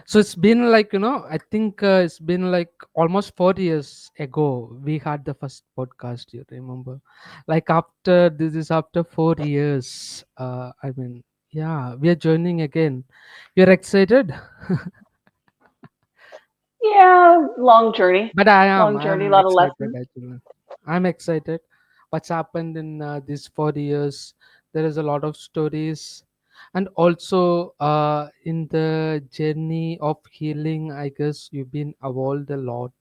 So it's been like, I think it's been like almost 4 years ago we had the first podcast, you remember? Like after this is after 4 years. I mean, yeah, we are joining again. You're excited? Yeah, But I am. long I journey, a am lot of excited lessons. actually. I'm excited. What's happened in these 4 years? There is a lot of stories, and also in the journey of healing, I guess you've been evolved a lot.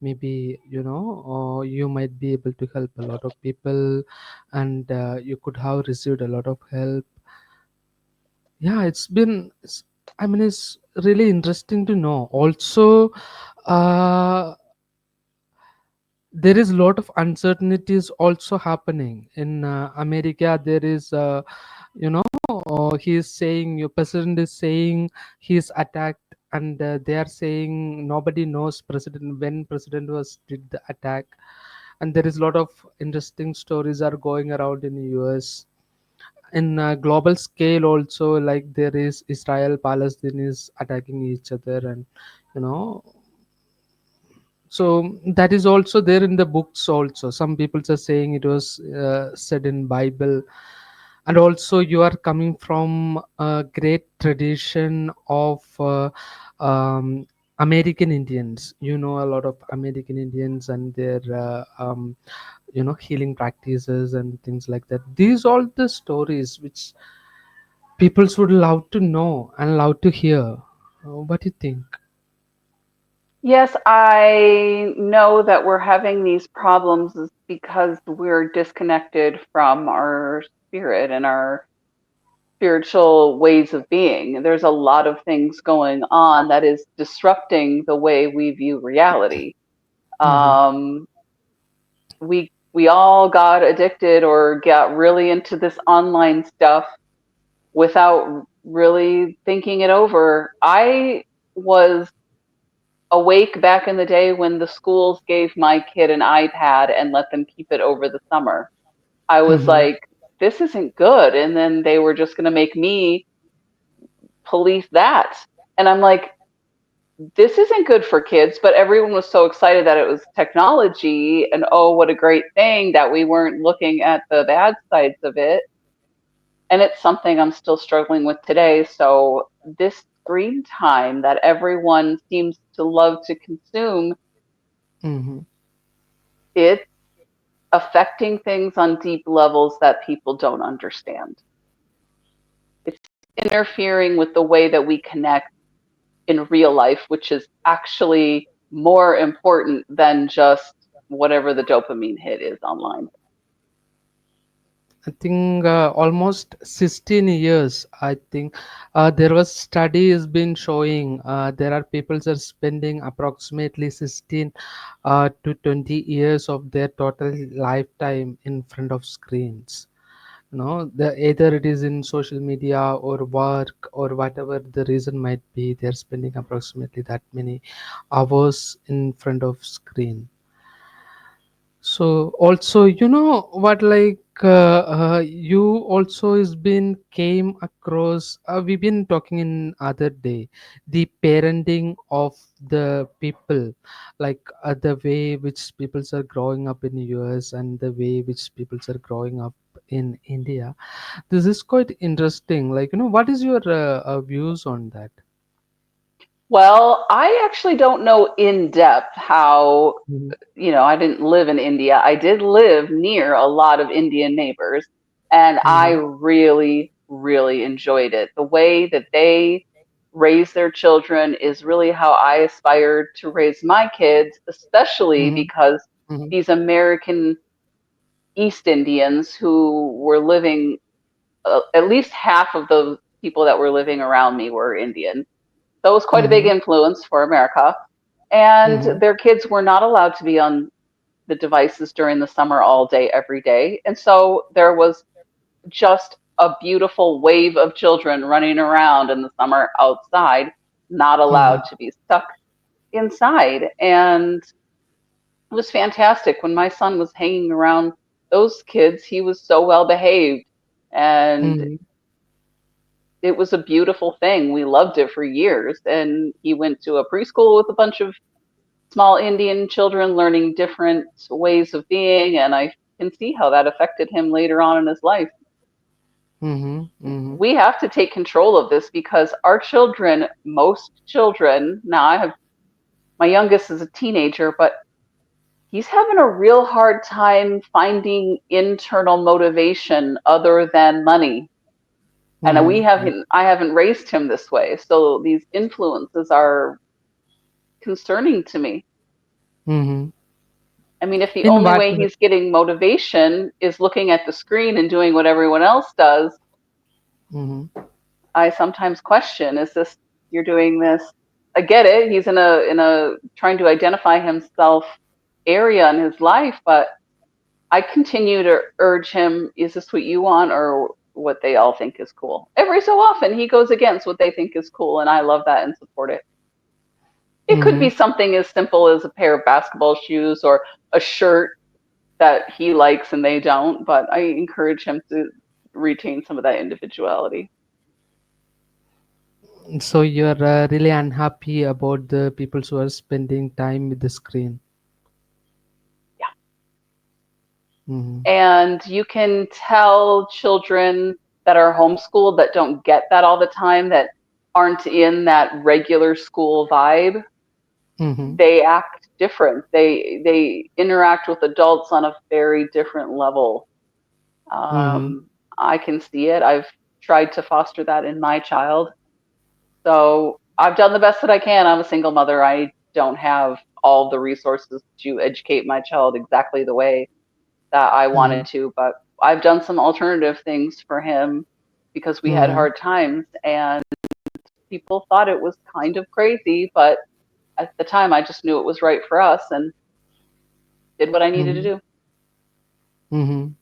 Maybe you might be able to help a lot of people, and you could have received a lot of help. Yeah, I mean, it's really interesting to know. Also, uh, there is a lot of uncertainties also happening in America. There is he is saying, your president is saying he is attacked, and they are saying nobody knows president when president was did the attack. And there is a lot of interesting stories are going around in the US. In global scale also, like there is Israel Palestine is attacking each other, and you know so that is also there in the books also. Some people are saying it was said in Bible. And also you are coming from a great tradition of American Indians. You know a lot of American Indians and their healing practices and things like that. These all the stories which people would love to know and love to hear. What do you think? Yes, I know that we're having these problems is because we're disconnected from our spirit and our spiritual ways of being. There's a lot of things going on that is disrupting the way we view reality. Mm-hmm. Um, we all got addicted or got really into this online stuff without really thinking it over. I was awake back in the day when the schools gave my kid an iPad and let them keep it over the summer. I was Mm-hmm. like, this isn't good. And then they were just going to make me police that. And I'm like, this isn't good for kids. But everyone was so excited that it was technology and oh, what a great thing that we weren't looking at the bad sides of it. And it's something I'm still struggling with today. So, this screen time that everyone seems to love to consume, Mm-hmm. it's affecting things on deep levels that people don't understand. It's interfering with the way that we connect in real life, which is actually more important than just whatever the dopamine hit is online. I think almost 16 years. I think there was study has been showing there are people are spending approximately 16 to 20 years of their total lifetime in front of screens. Either it is in social media or work or whatever the reason might be, they're spending approximately that many hours in front of screen. So also, what, like you also has been came across. We've been talking in other day, the parenting of the people, like the way which peoples are growing up in US and the way which peoples are growing up in India. This is quite interesting. Like, what is your views on that? Well, I actually don't know in depth how, Mhm. I didn't live in India. I did live near a lot of Indian neighbors, and I Mhm. really, really enjoyed it. The way that they raise their children is really how I aspired to raise my kids, especially Mhm. because Mhm. these American East Indians who were living, at least half of the people that were living around me were Indian. So it was quite a big Mhm. influence for America. And Mhm. their kids were not allowed to be on the devices during the summer all day, every day. And so there was just a beautiful wave of children running around in the summer outside, not allowed Mhm. to be stuck inside. And it was fantastic. When my son was hanging around those kids, he was so well behaved. And Mhm. it was a beautiful thing. We loved it for years. And he went to a preschool with a bunch of small Indian children learning different ways of being. And I can see how that affected him later on in his life. Mm-hmm. Mm-hmm. We have to take control of this because our children, most children, now I have my youngest is a teenager, but he's having a real hard time finding internal motivation other than money. And Mm-hmm. I haven't raised him this way. So these influences are concerning to me. Mm-hmm. I mean, if the In only what way way? he's getting motivation is looking at the screen and doing what everyone else does, Mm-hmm. I sometimes question, is this, you're doing this? I get it. He's in a trying to identify himself area in his life, but I continue to urge him, is this what you want or what they all think is cool? Every so often he goes against what they think is cool, and I love that and support it. It could be Mm-hmm. something as simple as a pair of basketball shoes or a shirt that he likes and they don't, but I encourage him to retain some of that individuality. So you're really unhappy about the people who are spending time with the screen. Yeah. Mm-hmm. And you can tell children that are homeschooled that don't get that all the time, that aren't in that regular school vibe, Mm-hmm. they act different. They interact with adults on a very different level. Mm-hmm. I can see it. I've tried to foster that in my child. So I've done the best that I can. I'm a single mother. I don't have all the resources to educate my child exactly the way that I Mm-hmm. wanted to, but I've done some alternative things for him because we had Mm-hmm. hard times and people thought it was kind of crazy, but at the time I just knew it was right for us and did what I needed to Mm-hmm. do. Mm-hmm.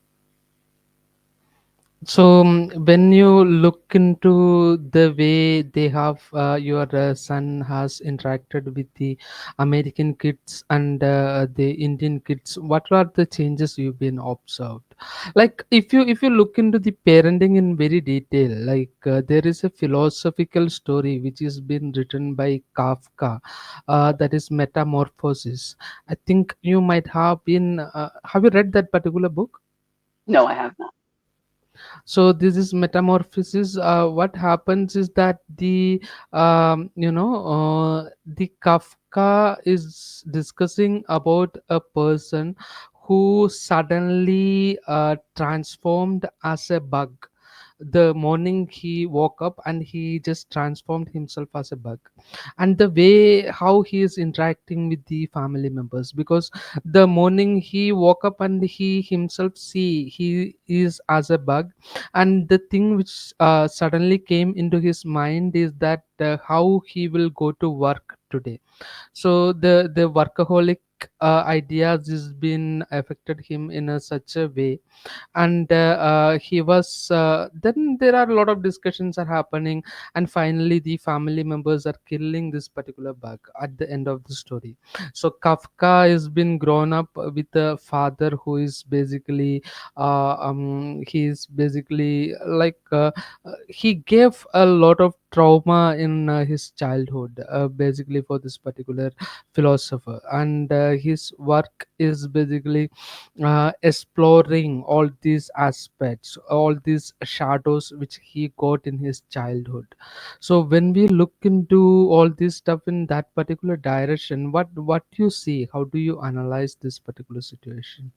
So when you look into the way they have your son has interacted with the American kids and the Indian kids, what are the changes you've been observed? Like if you look into the parenting in very detail, like there is a philosophical story which has been written by Kafka, that is Metamorphosis. I think you might have been. Have you read that particular book? No, I have not. So this is metamorphosis. What happens is that the Kafka is discussing about a person who suddenly transformed as a bug. The morning he woke up and he just transformed himself as a bug, and the way how he is interacting with the family members, because the morning he woke up and he himself see he is as a bug, and the thing which suddenly came into his mind is that how he will go to work today. So the workaholic ideas has been affected him in a such a way, and he was then there are a lot of discussions are happening, and finally the family members are killing this particular bug at the end of the story. So Kafka has been grown up with a father who is basically he is basically like he gave a lot of trauma in his childhood, basically for this particular philosopher, and his work is basically exploring all these aspects, all these shadows which he got in his childhood. So when we look into all this stuff in that particular direction, what you see, how do you analyze this particular situation?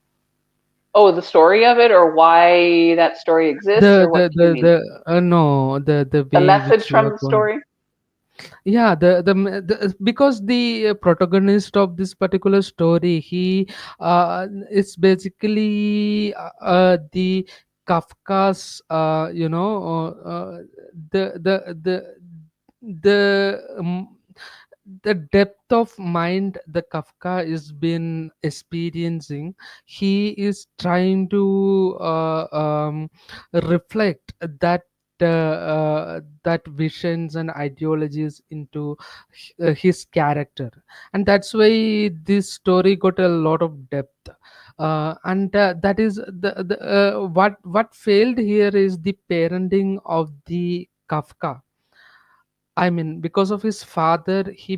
Oh, the story of it or why that story exists or what do you mean? No, the The way message which you from are the going. story? Yeah, because the protagonist of this particular story, he it's basically the Kafka's the the depth of mind the Kafka is been experiencing. He is trying to reflect that visions and ideologies into his character, and that's why this story got a lot of depth. And that is the what failed here is the parenting of the Kafka. I mean, because of his father, he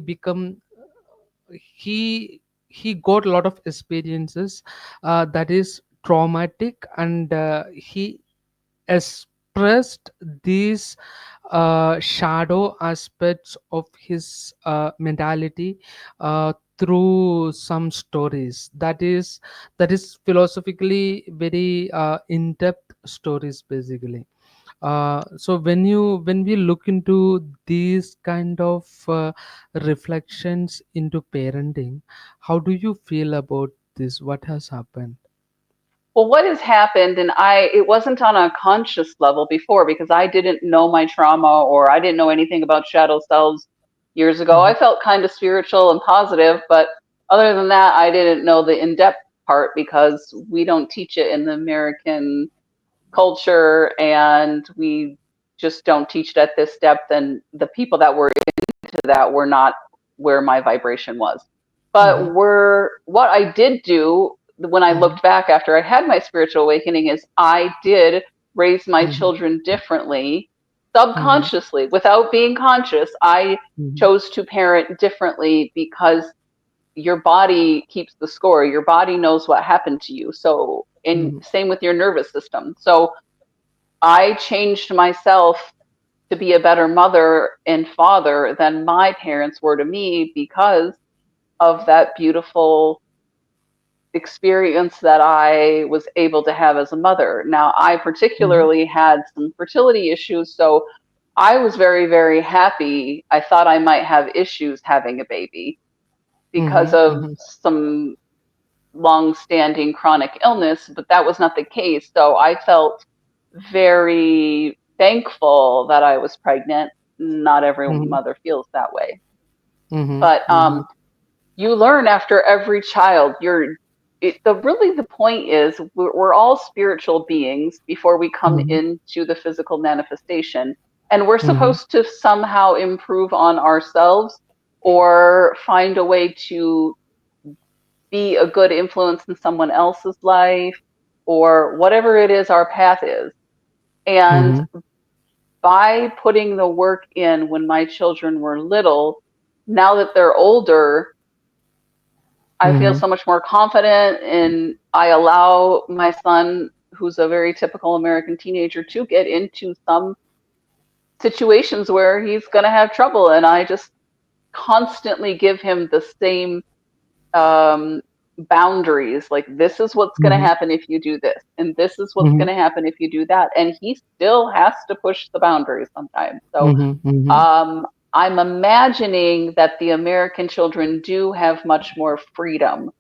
got a lot of experiences that is traumatic, and he expressed these shadow aspects of his mentality through some stories. That is philosophically very in-depth stories, basically. So when we look into these kind of reflections into parenting, how do you feel about this? What has happened? Well, what has happened, and it wasn't on a conscious level before because I didn't know my trauma or I didn't know anything about shadow selves years ago. I Mhm, felt kind of spiritual and positive, but other than that, I didn't know the in depth part because we don't teach it in the American culture and we just don't teach it at this depth. And the people that were into that were not where my vibration was. mhm, But what I did do when I mhm, looked back after I had my spiritual awakening is I did raise my mhm, children differently, mhm, subconsciously, without being conscious. I mhm, chose to parent differently because your body keeps the score. Your body knows what happened to you. So, and mhm, same with your nervous system. So, I changed myself to be a better mother and father than my parents were to me because of that beautiful experience that I was able to have as a mother. Now, I mhm, particularly had some fertility issues, so I was very, very happy. I thought I might have issues having a baby because mhm, of mhm, some long-standing chronic illness, but that was not the case. So I felt very thankful that I was pregnant. Not every mhm, mother feels that way. mhm, But mhm, you learn after every child. The point is we're all spiritual beings before we come mhm, into the physical manifestation, and we're mhm, supposed to somehow improve on ourselves or find a way to be a good influence in someone else's life or whatever it is our path is. And mhm, by putting the work in when my children were little, now that they're older, I feel mhm, so much more confident and I allow my son, who's a very typical American teenager, to get into some situations where he's going to have trouble. And I just constantly give him the same um, boundaries. Like, this is what's going to mhm, happen if you do this, and this is what's going mhm, to happen if you do that. And he still has to push the boundaries sometimes. So mhm, mhm, um, I'm imagining that the American children do have much more freedom.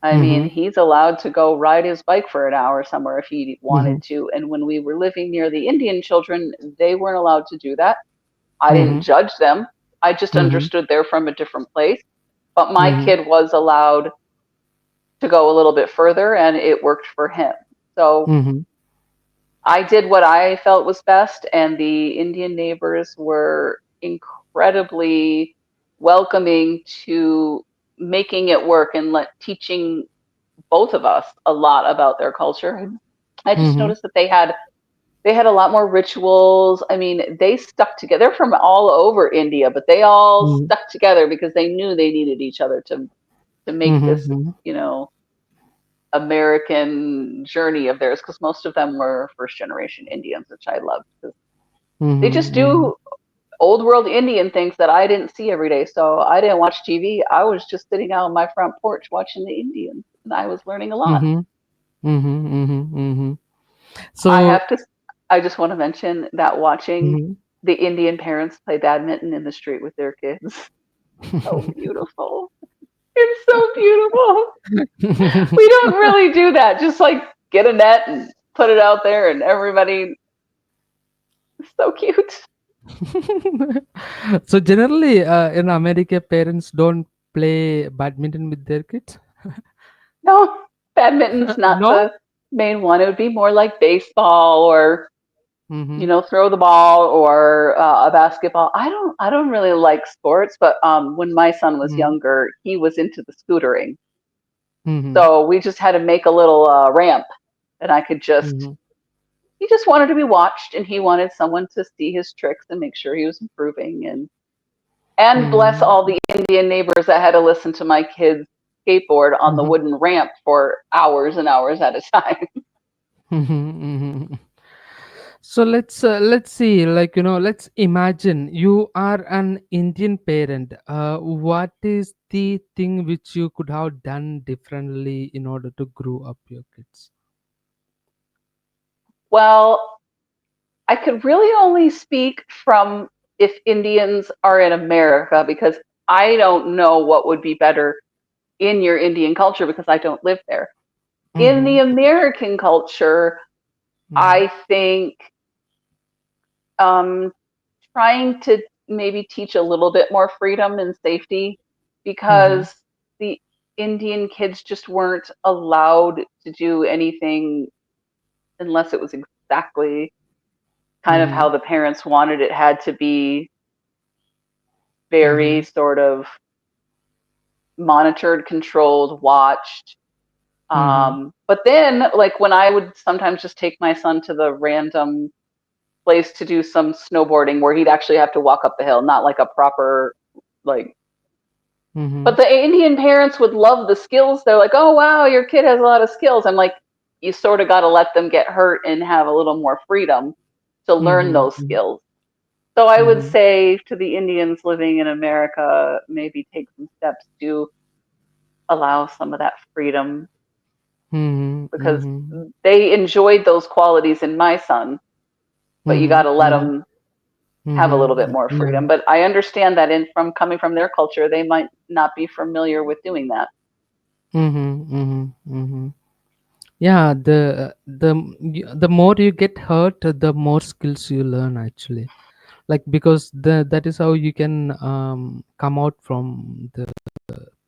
I mean, mhm, he's allowed to go ride his bike for an hour somewhere if he wanted mhm, to. And when we were living near the Indian children, they weren't allowed to do that. I didn't mhm, judge them. I just mhm, understood they're from a different place. But my mhm, kid was allowed to go a little bit further and it worked for him. So mhm, I did what I felt was best, and the Indian neighbors were incredibly welcoming to making it work and teaching both of us a lot about their culture. And I just mhm, noticed that they had a lot more rituals. I mean, they stuck together. They're from all over India, but they all mhm, stuck together because they knew they needed each other to make mhm, this, mhm, you know, American journey of theirs, because most of them were first generation Indians, which I loved because they just mhm, do old world Indian things that I didn't see every day. So I didn't watch TV. I was just sitting out on my front porch watching the Indians, and I was learning a lot. mhm, mhm, mhm, mhm. I So, have to, I just want to mention that watching mhm. the Indian parents play badminton in the street with their kids, so beautiful. It's so beautiful. We don't really do that. Just like get a net and put it out there, and everybody is so cute. So generally, in America, parents don't play badminton with their kids. No, badminton's not No. the main one. It would be more like baseball or Mm-hmm. throw the ball or a basketball. I don't really like sports, but when my son was Mm-hmm. younger, he was into the scootering. Mm-hmm. So we just had to make a little ramp, and I could just Mm-hmm. he just wanted to be watched, and he wanted someone to see his tricks and make sure he was improving. And bless all Mhm. the Indian neighbors that had to listen to my kids skateboard on the Mhm. wooden ramp for hours and hours at a time. Mhm. Mhm. So let's see, like let's imagine you are an Indian parent. What is the thing which you could have done differently in order to grow up your kids? Well, I could really only speak from if Indians are in America, because I don't know what would be better in your Indian culture because I don't live there. In the Mhm. American culture, Mhm. I think um, trying to maybe teach a little bit more freedom and safety, Mhm. because the Indian kids just weren't allowed to do anything unless it was exactly kind of how Mhm. the parents wanted it. Had to be very Mhm. sort of monitored, controlled, watched. Mhm. But then, like when I would sometimes just take my son to the random place to do some snowboarding where he'd actually have to walk up the hill, not like a proper like. But Mhm. the Indian parents would love the skills. They're like, "Oh wow, your kid has a lot of skills." I'm like, you sort of got to let them get hurt and have a little more freedom to learn Mhm. those skills. So I would Mhm. say to the Indians living in America, maybe take some steps to allow some of that freedom, Mhm. because Mhm. they enjoyed those qualities in my son, but you got Mhm. to let Mhm. them have a little bit Mhm. more Yeah. freedom. But I understand that in from coming from their culture, they might not be familiar with doing that. Mhm. Mhm. Mhm. Yeah, the more you get hurt, the more skills you learn actually. Like because that is how you can come out from the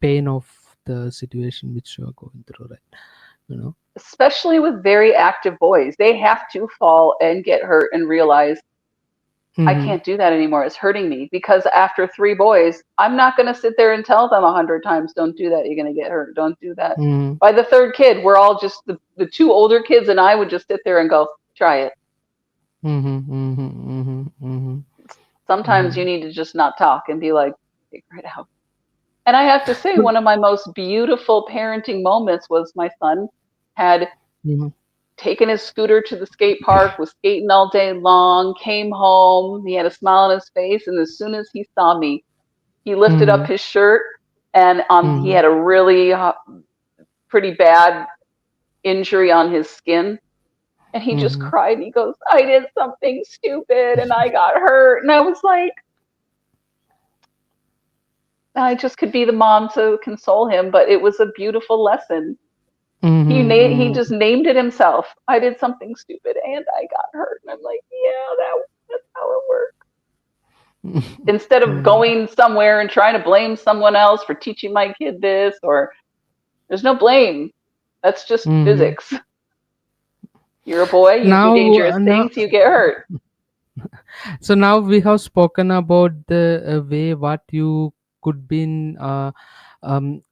pain of the situation which you are going through, right? You know. Especially with very active boys, they have to fall and get hurt and realize, I Mhm. can't do that anymore. It's hurting me. Because after three boys, I'm not going to sit there and tell them 100 times, don't do that. You're going to get hurt. Don't do that. Mhm. By the third kid, we're all just the two older kids, and I would just sit there and go, try it. Mhm. Mhm. Mhm. Mhm. Sometimes you Mhm. need to just not talk and be like, figure it out. And I have to say, But- one of my most beautiful parenting moments was my son had Mhm. taken his scooter to the skate park, was skating all day long, came home, he had a smile on his face, and as soon as he saw me, he lifted up Mhm. his shirt, and he Mhm. had a really pretty bad injury on his skin, and he just Mhm. cried. He goes, "I did something stupid and I got hurt." And I was like, I just could be the mom to console him, but it was a beautiful lesson. He Mhm. just named it himself. I did something stupid and I got hurt. And I'm like, yeah, that's how it works. Mhm. Instead of Mhm. going somewhere and trying to blame someone else for teaching my kid this, or there's no blame. That's just Mhm. physics. You're a boy, you do dangerous Now, things, you get hurt. so now we have spoken about the way what you could be in, um,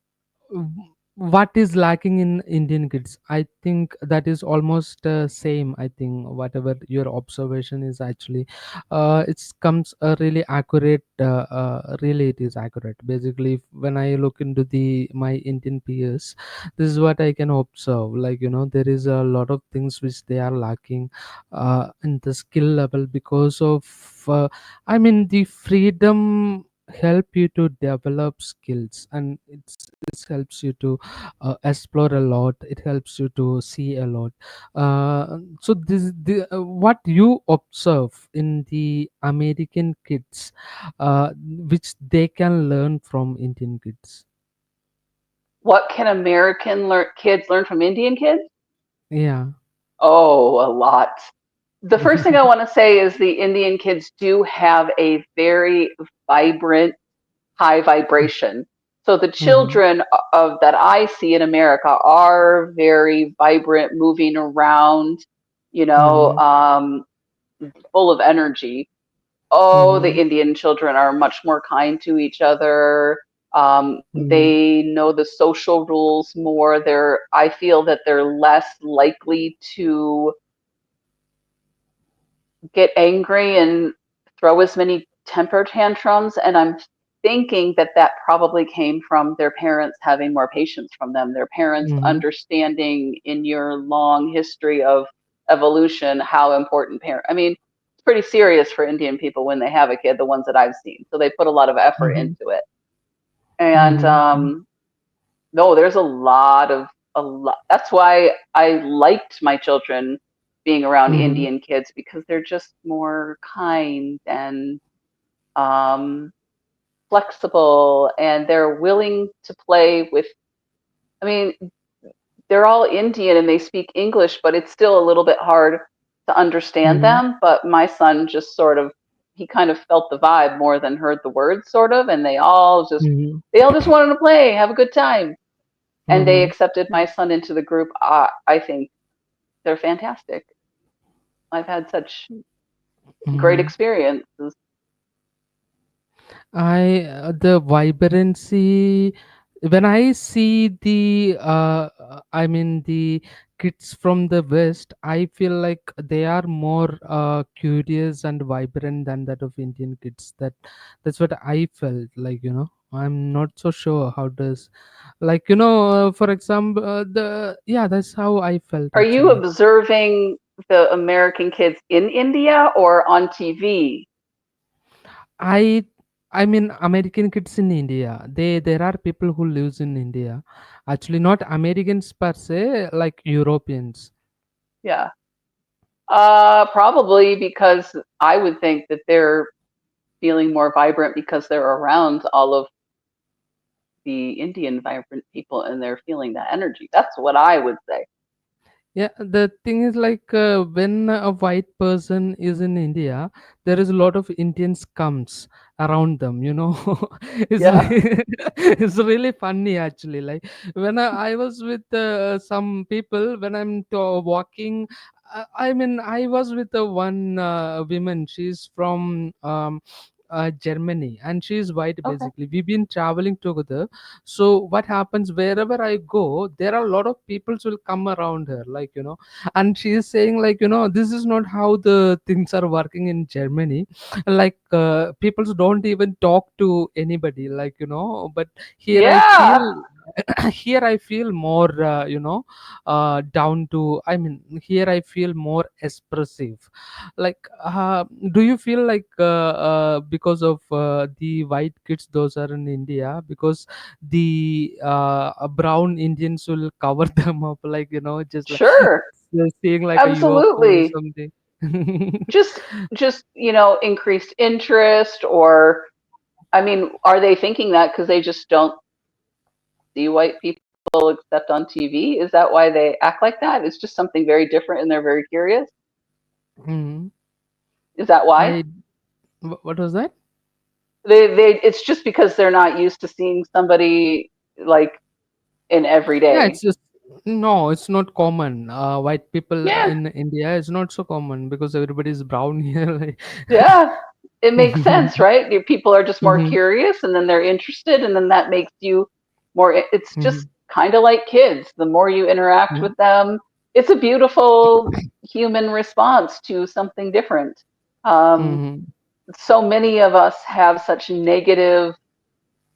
what is lacking in Indian kids. I think that is almost same. I think whatever your observation is actually, it comes really accurate. Really, it is accurate. Basically, when I look into the my Indian peers, this is what I can observe. Like there is a lot of things which they are lacking in the skill level because of. I mean, the freedom help you to develop skills, and it helps you to explore a lot. It helps you to see a lot. So what you observe in the American kids, which they can learn from Indian kids. What can American kids learn from Indian kids? Yeah. Oh, a lot. The first thing I want to say is the Indian kids do have a very vibrant, high vibration. So the Mhm. children of that I see in America are very vibrant, moving around, you know, Mhm. full of energy. Oh, the Mhm. Indian children are much more kind to each other. Mhm. They know the social rules more. I feel that they're less likely to get angry and throw as many temper tantrums. And I'm thinking that that probably came from their parents having more patience from them, their parents Mhm. understanding in your long history of evolution how important parent. I mean, it's pretty serious for Indian people when they have a kid, the ones that I've seen. So they put a lot of effort Mhm. into it. And Mhm. Mhm. no, there's a lot. That's why I liked my children being around Mhm. Indian kids because they're just more kind and um, flexible, and they're willing to play with. I mean, they're all Indian and they speak English, but it's still a little bit hard to understand Mhm. them. But my son just sort of he kind of felt the vibe more than heard the words, sort of, and Mhm. they all just wanted to play, have a good time, and they Mhm. accepted my son into the group. I think they're fantastic. I've had such great Mhm. experiences. The vibrancy when I see I mean the kids from the West, I feel like they are more curious and vibrant than that of Indian kids. That's what I felt like, you know. I'm not so sure how does, like, you know, for example, the yeah, that's how I felt Are you actually. observing the American kids in India or on TV? I I mean American kids in India. There are people who lives in India. Actually, not Americans per se, like Europeans. Yeah. Probably because I would think that they're feeling more vibrant because they're around all of the Indian vibrant people and they're feeling that energy. That's what I would say. Yeah, the thing is like when a white person is in India, there is a lot of Indians comes around them. You know, Yeah. it's really funny actually. Like when I was with some people when I'm walking. I mean, I was with one woman. She's from Germany, and she's white. Okay. Basically, we've been traveling together. So what happens wherever I go, there are a lot of people will come around her, like, you know, and she is saying like, you know, this is not how the things are working in Germany. Like people don't even talk to anybody, like, you know, but here I feel Yeah. here I feel more you know, down to, I mean, here I feel more expressive. Like do you feel like because of the white kids those are in India, because the brown Indians will cover them up, like, you know, just like Sure. seeing like a UFO or Absolutely. something. Just increased interest or I mean, are they thinking that because they just don't see white people except on TV? Is that why they act like that? It's just something very different and they're very curious? Mhm. Is that why? I what was that? They it's just because they're not used to seeing somebody like in every Yeah, day. it's just, no, it's not common. White people Yeah, in India is not so common because everybody is brown here. Like. yeah. It makes sense, right? People are just more Mhm. curious and then they're interested and then that makes you more it's just Mhm. kind of like kids. The more you interact with Mhm. them, it's a beautiful human response to something different. Um, Mhm. so many of us have such negative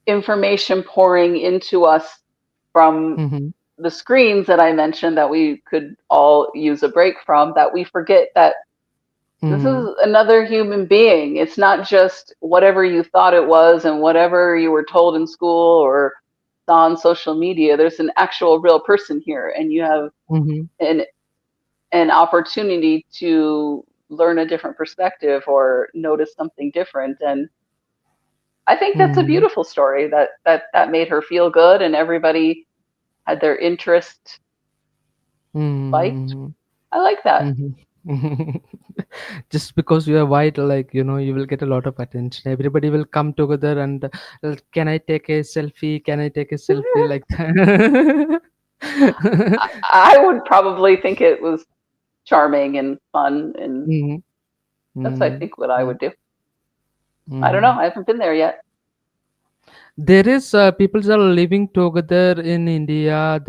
information pouring into us from Mhm. the screens that I mentioned that we could all use a break from, that we forget that this Mhm. is another human being. It's not just whatever you thought it was and whatever you were told in school or saw on social media. There's an actual real person here, and you have Mhm. an an opportunity to learn a different perspective or notice something different. And I think that's a Mhm. beautiful story that made her feel good, and everybody had their interest spiked. Mhm. I like that. Mhm. Mhm. Just because you are white, like, you know, you will get a lot of attention. Everybody will come together and can I take a selfie? Can I take a selfie like that? I would probably think it was charming and fun, and Mhm. that's I Mhm. think what I Yeah. would do. I don't know. Mhm. I haven't been there yet. There is people are living together in India.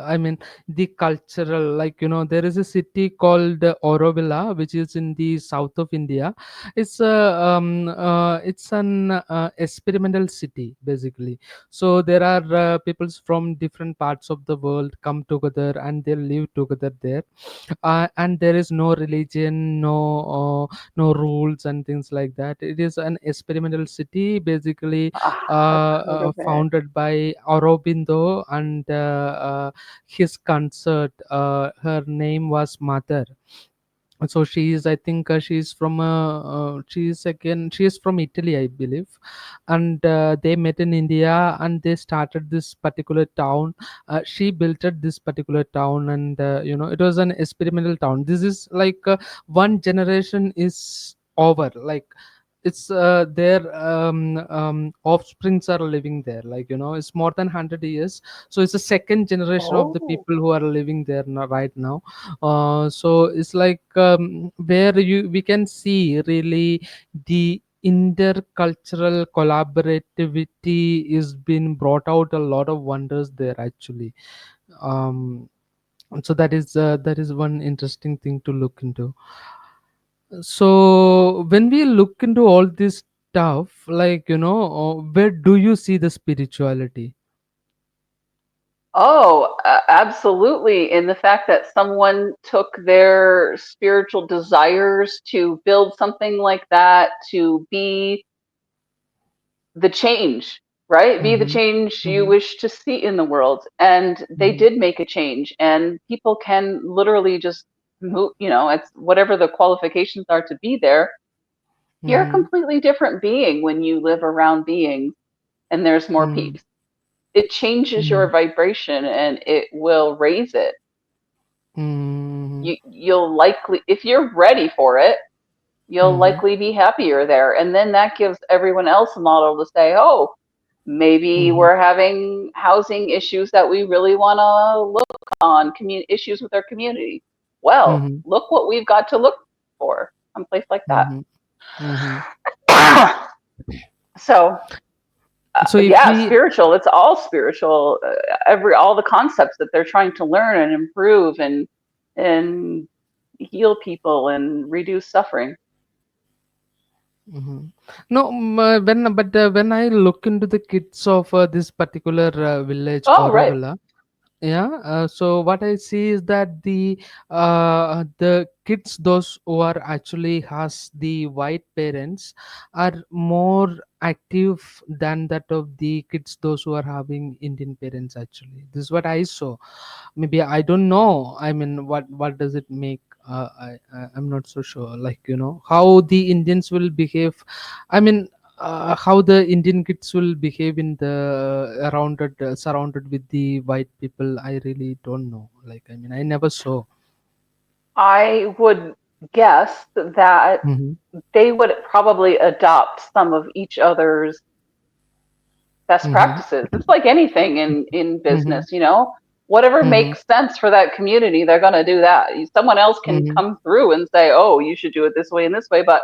I mean, the cultural, like, there is a city called Aurovilla, which is in the south of India. It's an experimental city basically. So there are people from different parts of the world come together and they live together there. And there is no religion, no rules and things like that. It is an experimental city basically, I've heard of it. founded by Aurobindo, and his consort, her name was Mother. So she is, I think, she is again, she is from Italy, I believe. And they met in India and they started this particular town. She built at this particular town, and it was an experimental town. This is like, one generation is over, like, it's their offsprings are living there, like, it's more than 100 years. So it's the second generation of the Oh, people who are living there now, right now. So it's like, where we can see really the intercultural collaborativity is been brought out a lot of wonders there actually. um so that is one interesting thing to look into. So when we look into all this stuff, like, where do you see the spirituality? oh, absolutely. In the fact that someone took their spiritual desires to build something like that, to be the change, right? Be the Mm-hmm. change you Mm-hmm. wish to see in the world. And they Mm-hmm. did make a change, and people can literally just move, it's whatever the qualifications are to be there. You're a Mm-hmm. completely different being when you live around beings and there's more Mm-hmm. peace. It changes your vibration and it will raise it. Mm-hmm. You'll likely, if you're ready for it, you'll Mm-hmm. likely be happier there. And then that gives everyone else a model to say, oh, maybe Mm-hmm. we're having housing issues that we really want to look on, issues with our community. Well, Mm-hmm. look what we've got to look for, someplace like that. Mm-hmm. Mm-hmm. So, So if yeah, we spiritual. It's all spiritual. All the concepts that they're trying to learn and improve and heal people and reduce suffering. Mhm. No, when I look into the kids of this particular village, Oh, right. Aurovilla, yeah. So what I see is that the kids, those who are actually has the white parents, are more active than that of the kids those who are having Indian parents. Actually, this is what I saw. Maybe I don't know, I mean, what does it make, I'm not so sure, like, how the Indians will behave. I mean, how the Indian kids will behave in the surrounded with the white people, I really don't know, like, I mean, I never saw. I would guess that Mm-hmm. they would probably adopt some of each other's best Mm-hmm. practices. It's like anything in Mm-hmm. business, whatever Mm-hmm. makes sense for that community, they're going to do that. Someone else can Mm-hmm. come through and say, "Oh, you should do it this way and this way," but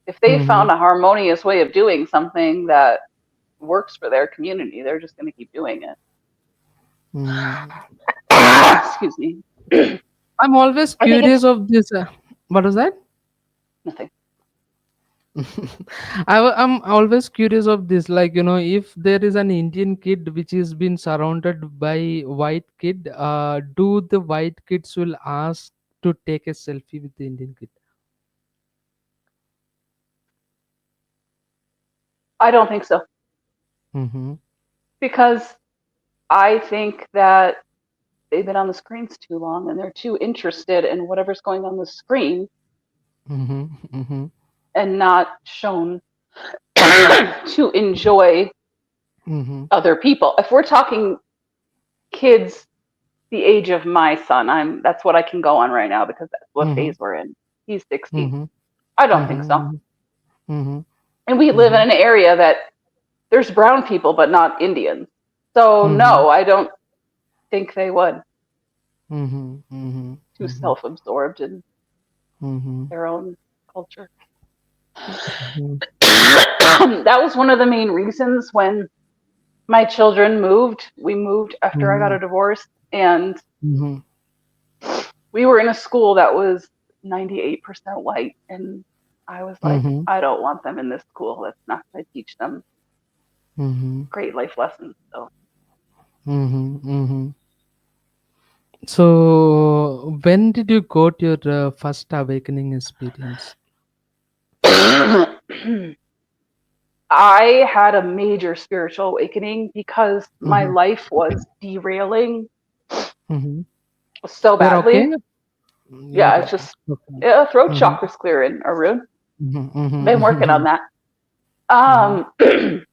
if they Mm-hmm. found a harmonious way of doing something that works for their community, they're just going to keep doing it. Mm-hmm. Excuse me. I'm always I think curious it's of this, what was that? nothing. I'm always curious of this, like, if there is an Indian kid which is been surrounded by white kid, do the white kids will ask to take a selfie with the Indian kid? I don't think so Mm-hmm. because I think that they've been on the screens too long and they're too interested in whatever's going on the screen Mm-hmm. Mm-hmm. and not shown to enjoy Mm-hmm. other people. If we're talking kids the age of my son, that's what I can go on right now because that's what Mm-hmm. phase we're in. He's 16. Mm-hmm. I don't think so. Mm-hmm. Mm-hmm. And we live in Mm-hmm. an area that there's brown people but not Indians. So Mm-hmm. no, I don't think they would. Mm-hmm. Too Mm-hmm. self-absorbed in Mm-hmm. their own culture. Mm-hmm. That was one of the main reasons when My children moved. We moved after I got Mm-hmm. a divorce, and Mm-hmm. we were in a school that was 98% white. And I was like, Mm-hmm. I don't want them in this school. That's not going to teach them Mm-hmm. great life lessons. So Mm-hmm. Mm-hmm. So, when did you got your first awakening experience? I had a major spiritual awakening because my Mm-hmm. life was derailing Mm-hmm. so You're okay? badly. You're Yeah, it's just, okay. yeah, throat Mm-hmm. chakra's clearing, Arun. Mm-hmm. Been working Mm-hmm. on that. Mm-hmm. Um,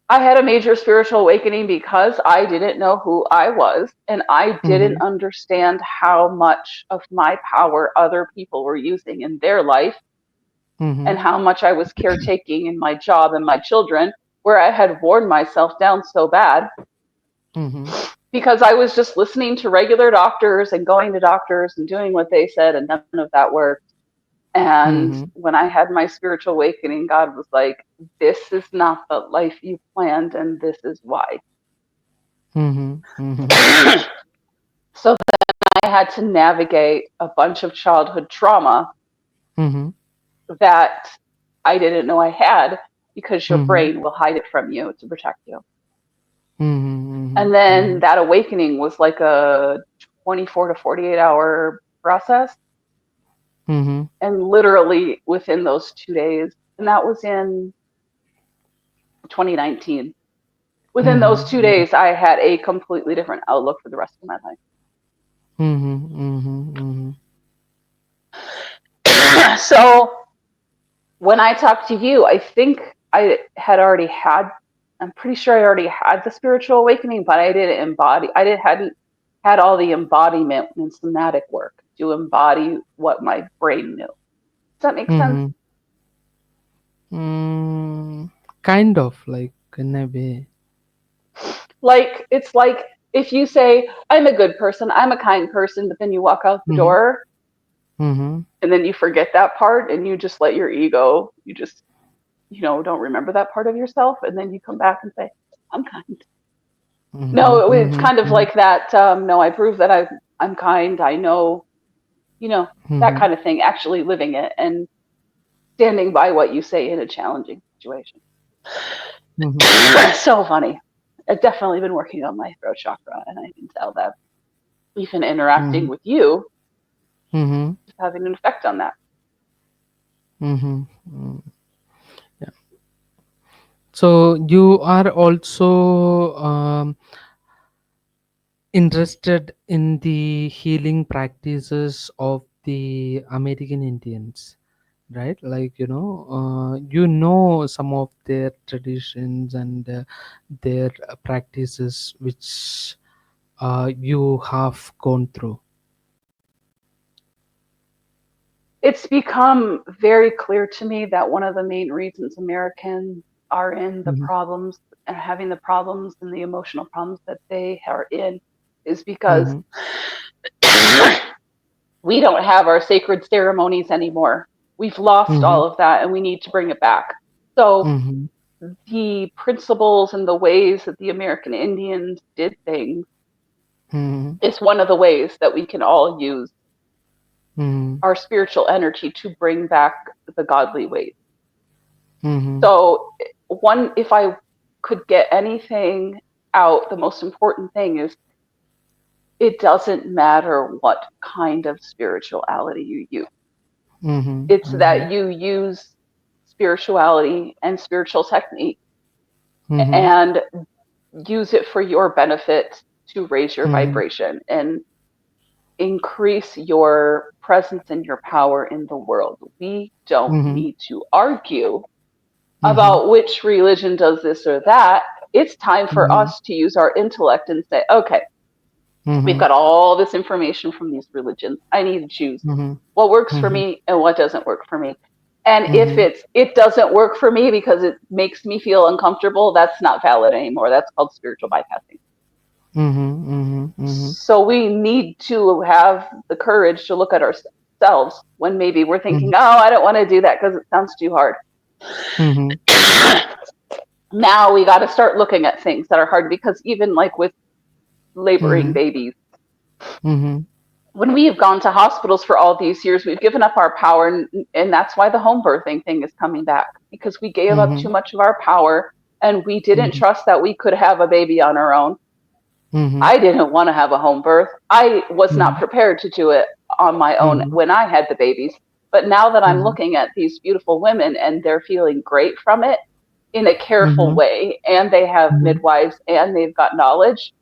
I had a major spiritual awakening because I didn't know who I was and I didn't Mm-hmm. understand how much of my power other people were using in their life Mm-hmm. and how much I was caretaking in my job and my children, where I had worn myself down so bad Mm-hmm. because I was just listening to regular doctors and going to doctors and doing what they said, and none of that worked. And Mm-hmm. when I had my spiritual awakening, God was like, this is not the life you planned, and this is why. Mm-hmm. Mm-hmm. So I had to navigate a bunch of childhood trauma Mm-hmm. that I didn't know I had because your Mm-hmm. brain will hide it from you to protect you. Mm-hmm. And then that awakening was like a 24 to 48-hour process. Mm-hmm. And literally within those 2 days, and that was in 2019, within those two Mm-hmm. days, I had a completely different outlook for the rest of my Mm-hmm. Mm-hmm. Mm-hmm. life. So when I talked to you, I think I'm pretty sure I already had the spiritual awakening, but I hadn't had all the embodiment and somatic work to embody what my brain knew. Does that make sense? Mm-hmm. Mm, kind of like in a way. Like, it's like if you say, I'm a good person, I'm a kind person, but then you walk out the Mm-hmm. door Mm-hmm. and then you forget that part and you just let your ego, you just, don't remember that part of yourself. And then you come back and say, I'm kind. Mm-hmm. No, it's kind of Mm-hmm. like that. No, I prove that I'm kind. I know, you know, that Mm-hmm. kind of thing, actually living it and standing by what you say in a challenging situation. Mm-hmm. So funny. I've definitely been working on my throat chakra, and I can tell that even interacting Mm-hmm. with you Mm-hmm. is having an effect on that. Mm-hmm. Yeah. So you are also interested in the healing practices of the American Indians, right? Like some of their traditions and their practices which you have gone through. It's become very clear to me that one of the main reasons Americans are in the Mm-hmm. problems and having the problems and the emotional problems that they are in is because Mm-hmm. we don't have our sacred ceremonies anymore. We've lost Mm-hmm. all of that and we need to bring it back. So, Mm-hmm. the principles and the ways that the American Indians did things Mm-hmm. is one of the ways that we can all use Mm-hmm. our spiritual energy to bring back the godly ways. Mm-hmm. So, if I could get anything out, the most important thing is it doesn't matter what kind of spirituality you use. Mm-hmm. It's Mm-hmm. that you use spirituality and spiritual technique Mm-hmm. and use it for your benefit to raise your Mm-hmm. vibration and increase your presence and your power in the world. We don't Mm-hmm. need to argue Mm-hmm. about which religion does this or that. It's time for Mm-hmm. us to use our intellect and say, okay, we've Mm-hmm. got all this information from these religions. I need to choose Mm-hmm. what works for Mm-hmm. me and what doesn't work for me. And if Mm-hmm. it doesn't work for me because it makes me feel uncomfortable, that's not valid anymore. That's called spiritual bypassing. Mm-hmm. Mm-hmm. So we need to have the courage to look at ourselves when maybe we're thinking, Mm-hmm. oh, I don't want to do that because it sounds too hard. Mm-hmm. Now we got to start looking at things that are hard because even like with laboring Mhm. babies, Mhm. when we have gone to hospitals for all these years, we've given up our power, and that's why the home birthing thing is coming back because we gave up too Mhm. much of our power and we didn't Mhm. trust that we could have a baby on our own. Mhm. I didn't want to have a home birth. I was not Mhm. prepared to do it on my own Mhm. when I had the babies. But now that I'm Mhm. looking at these beautiful women and they're feeling great from it in a careful Mhm. way, and they have Mhm. midwives and they've got knowledge,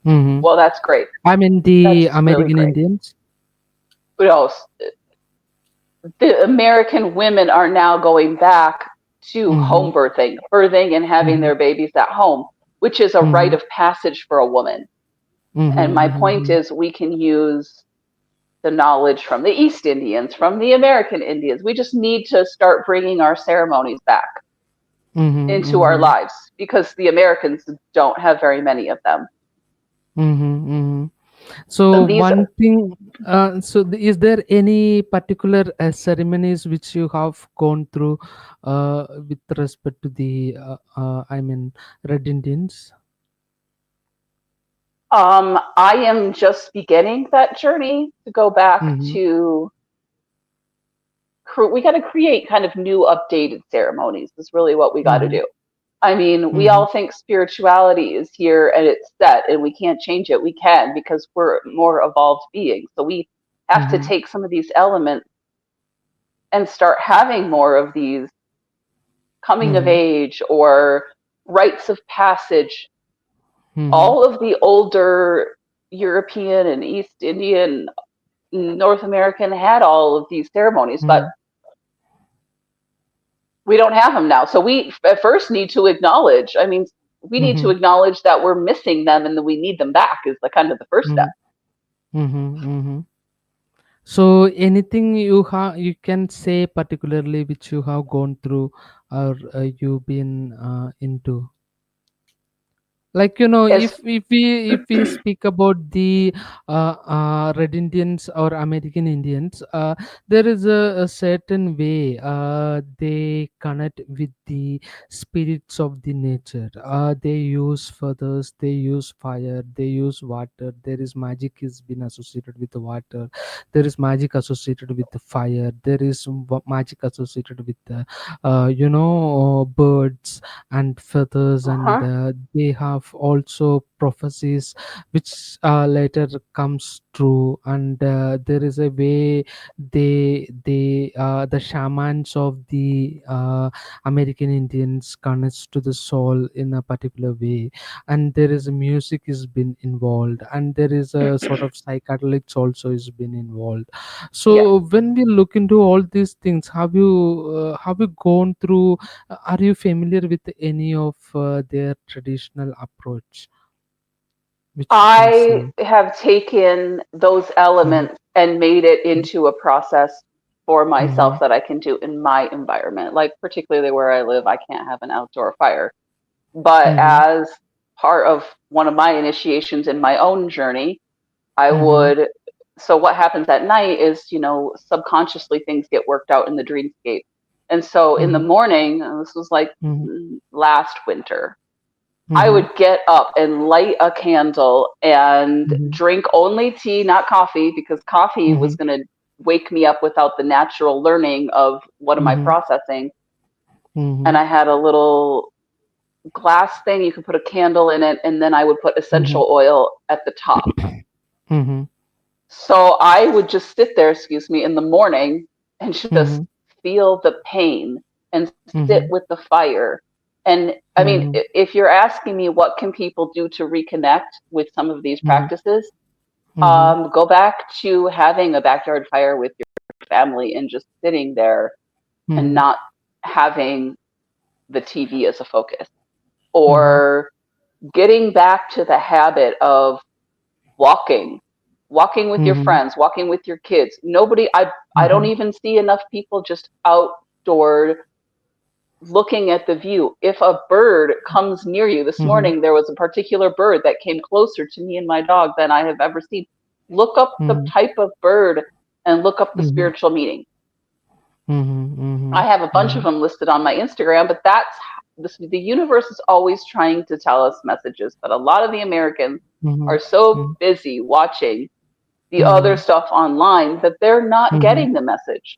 Mhm. well, that's great. I mean the That's really American great. Indians. But also, the American women are now going back to home Mhm. birthing, birthing and having Mhm. their babies at home, which is a rite Mhm. of passage for a woman. And Mhm. my point Mhm. is, we can use the knowledge from the East Indians, from the American Indians. We just need to start bringing our ceremonies back Mhm. into our Mhm. lives because the Americans don't have very many of them. Mhm. Mhm. So These one thing, is there any particular ceremonies which you have gone through with respect to the, I mean, Red Indians? I am just beginning that journey to go back Mm-hmm. to. We got to create kind of new, updated ceremonies. Is really what we got to Mm-hmm. do. I mean, we Mm-hmm. all think spirituality is here and it's set and we can't change it. We can because we're more evolved beings. So we have to Mm-hmm. take some of these elements and start having more of these coming of Mm-hmm. age or rites of passage. Mm-hmm. All of the older European and East Indian, North American had all of these ceremonies, but Mm-hmm. we don't have them now. So we at first need to acknowledge, I mean, we need to Mm-hmm. acknowledge that we're missing them and that we need them back is the kind of the first step. Mm-hmm. Mm-hmm. Mm-hmm. So anything you can say particularly which you have gone through or you've been into? Like, As if we speak about the Red Indians or American Indians, there is a certain way they connect with the spirits of the nature. They use feathers, they use fire, they use water. There is magic is been associated with the water, there is magic associated with the fire, there is magic associated with the birds and feathers, and uh-huh. they have also prophecies which later comes true. And there is a way the shamans of the American Indians connects to the soul in a particular way, and there is a music is been involved, and there is a sort of psychedelics also is been involved. Yes. So when we look into all these things, have you gone through, are you familiar with any of their traditional approach, which you can I say? have taken those Mhm. elements and made it into a process for myself Mhm. that I can do in my environment. Like, particularly where I live, I can't have an outdoor fire. But Mhm. as part of one of my initiations in my own journey, I Mhm. would. So, what happens at night is, subconsciously things get worked out in the dreamscape. And so, in the Mhm. morning, this was like Mhm. last winter, I Mhm. would get up and light a candle and Mhm. drink only tea, not coffee, because coffee was Mhm. going to wake me up without the natural learning of what am I Mhm. processing. And Mhm. I had a little glass thing, you could put a candle in it, and then I would put Mhm. essential oil at the top. Mhm. So I would just sit there, excuse me, in the morning and just Mhm. feel the pain and sit Mhm. with the fire. And I mean, Mhm. if you're asking me what can people do to reconnect with some of these Mhm. practices, Mhm. go back to having a backyard fire with your family and just sitting there and Mhm. not having the TV as a focus, Mhm. or getting back to the habit of walking, walking with your Mhm. friends, walking with your kids. Nobody, I don't Mhm. even see enough people just outdoor looking at the view. If a bird comes near you, this Mhm. morning there was a particular bird that came closer to me and my dog than I have ever seen. Look up the Mhm. type of bird and look up the Mhm. spiritual meaning. Mhm. I Mhm. have a bunch of Mhm. them listed on my Instagram, but that's the universe is always trying to tell us messages, but a lot of the Americans are Mhm. so Mhm. busy watching the other Mhm. stuff online that they're not Mhm. getting the message.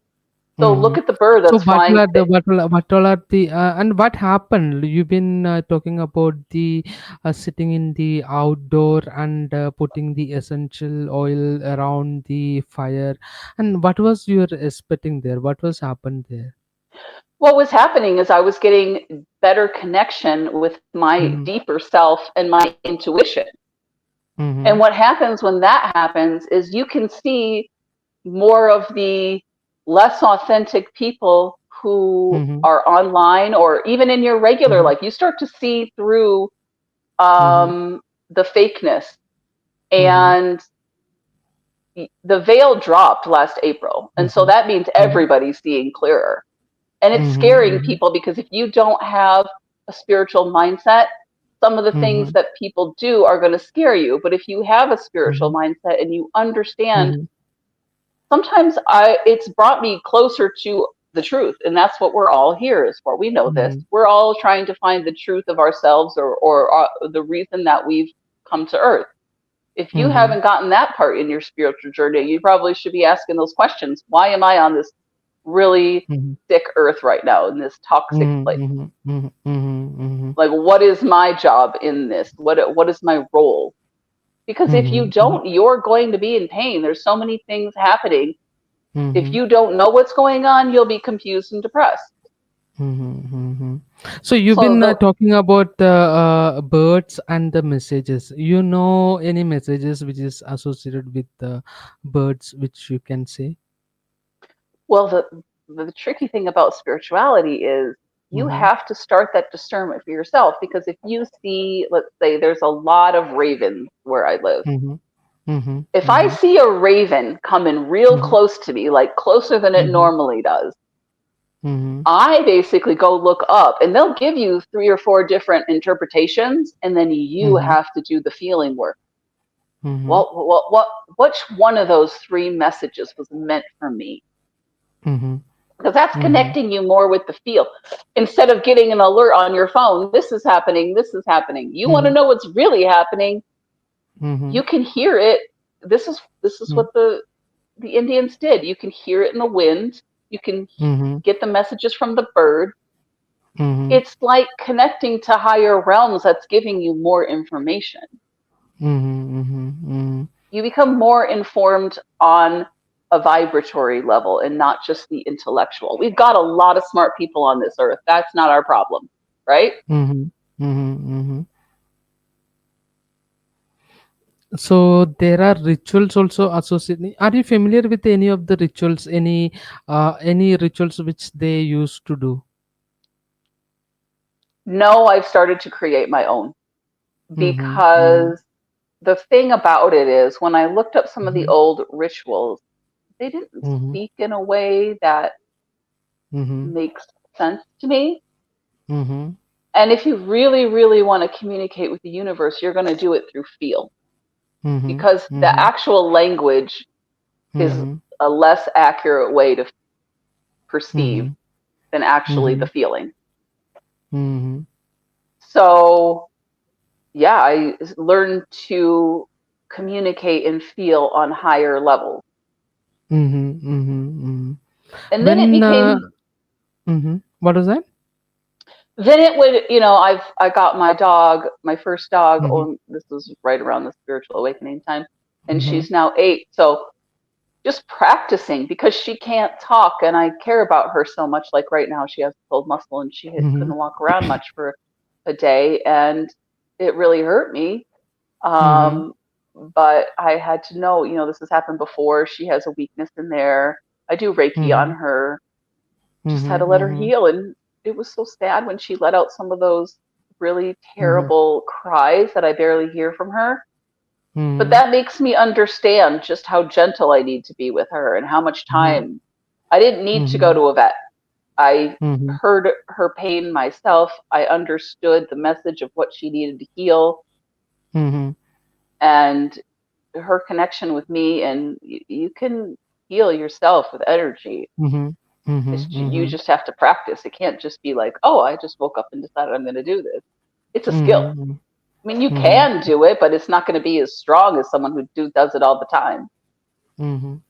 So look Mhm. at the bird So that's flying. what all are the and what happened? You've been talking about the sitting in the outdoor and putting the essential oil around the fire, and what was your expecting there? What was happened there? What was happening is I was getting better connection with my Mhm. deeper self and my intuition. And Mhm. what happens when that happens is you can see more of the less authentic people who Mhm. are online or even in your regular Mhm. life. You start to see through Mhm. the fakeness. Mhm. And the veil dropped last April. And so Mhm. that means Mhm. everybody's seeing clearer. And it's Mhm. scaring Mhm. people because if you don't have a spiritual mindset, some of the things Mhm. that people do are going to scare you. But if you have a spiritual Mhm. mindset and you understand, Mhm. sometimes it's brought me closer to the truth. And that's what we're all here is for. We know this. Mhm. We're all trying to find the truth of ourselves or the reason that we've come to earth. If you Mhm. haven't gotten that part in your spiritual journey, you probably should be asking those questions. Why am I on this really Mhm. sick earth right now in this toxic Mhm. place? Mhm. Mhm. Mhm. Mhm. Like, what is my job in this? What is my role? Because if you Mhm. Mhm. don't, you're going to be in pain. There's so many things happening. If Mhm. you don't know what's going on, you'll be confused and depressed. Mm-hmm. So you've So been the talking about the birds and the messages. You know any messages which is associated with the birds, which you can say? well the tricky thing about spirituality is you Mm-hmm. have to start that discernment for yourself because if you see, let's say there's a lot of ravens where I live. Mm-hmm. Mm-hmm. If I Mm-hmm. see a raven coming real Mm-hmm. close to me, like closer than it Mm-hmm. normally does, Mm-hmm. I basically go look up and they'll give you three or four different interpretations and then you Mm-hmm. have to do the feeling work. Mm-hmm. What which one of those three messages was meant for me? Mm-hmm. Because that's Mm-hmm. connecting you more with the feel. Instead of getting an alert on your phone, this is happening, this is happening. You want to Mm-hmm. know what's really happening, Mm-hmm. you can hear it. This is what the Indians did. You can hear it in the wind. You can Mm-hmm. get the messages from the bird. Mm-hmm. It's like connecting to higher realms that's giving you more information. Mm-hmm. Mm-hmm. You become more informed on a vibratory level and not just the intellectual. We've got a lot of smart people on this earth. That's not our problem, right? Mm-hmm. Mm-hmm. So there are rituals also associated. Are you familiar with any of the rituals? Any rituals which they used to do? No, I've started to create my own Mm-hmm. Mm-hmm. because the thing about it is when I looked up some of the Mm-hmm. old rituals, they didn't Mm-hmm. speak in a way that Mm-hmm. makes sense to me. Mm-hmm. And if you really, really want to communicate with the universe, you're going to do it through feel Mm-hmm. because the Mm-hmm. actual language is Mm-hmm. a less accurate way to perceive Mm-hmm. than actually the Mm-hmm. feeling. Mm-hmm. So, yeah, I learned to communicate and feel on higher levels. Mm-hmm. Mm-hmm. And then it When became what was that? then it would, I got my dog, my first dog, Mm-hmm. oh, this was right around the spiritual awakening time, and Mm-hmm. she's now 8. So just practicing because she can't talk and I care about her so much. Like right now, she has pulled muscle and she Mm-hmm. couldn't walk around much for a day, and it really hurt me. Mm-hmm. Um, but I had to know, this has happened before. She has a weakness in there. I do Reiki on Mm-hmm. her. Just had to let her Mm-hmm. heal, and it was so sad when she let out some of those really Mm-hmm. terrible cries that I barely hear from her. But Mm-hmm. that makes me understand just how gentle I need to be with her and how much Mm-hmm. time. I didn't need to go Mm-hmm. to a vet. I Mm-hmm. heard her pain myself. I understood the message of what she needed to heal Mm-hmm. and her connection with me. And you can heal yourself with energy. Mm-hmm. Mhm. You Mhm. just have to practice. It can't just be like, oh, I just woke up and decided I'm going to do this. It's a skill. Mhm. I mean, you Mhm. can do it, but it's not going to be as strong as someone who does it all the time. Mhm.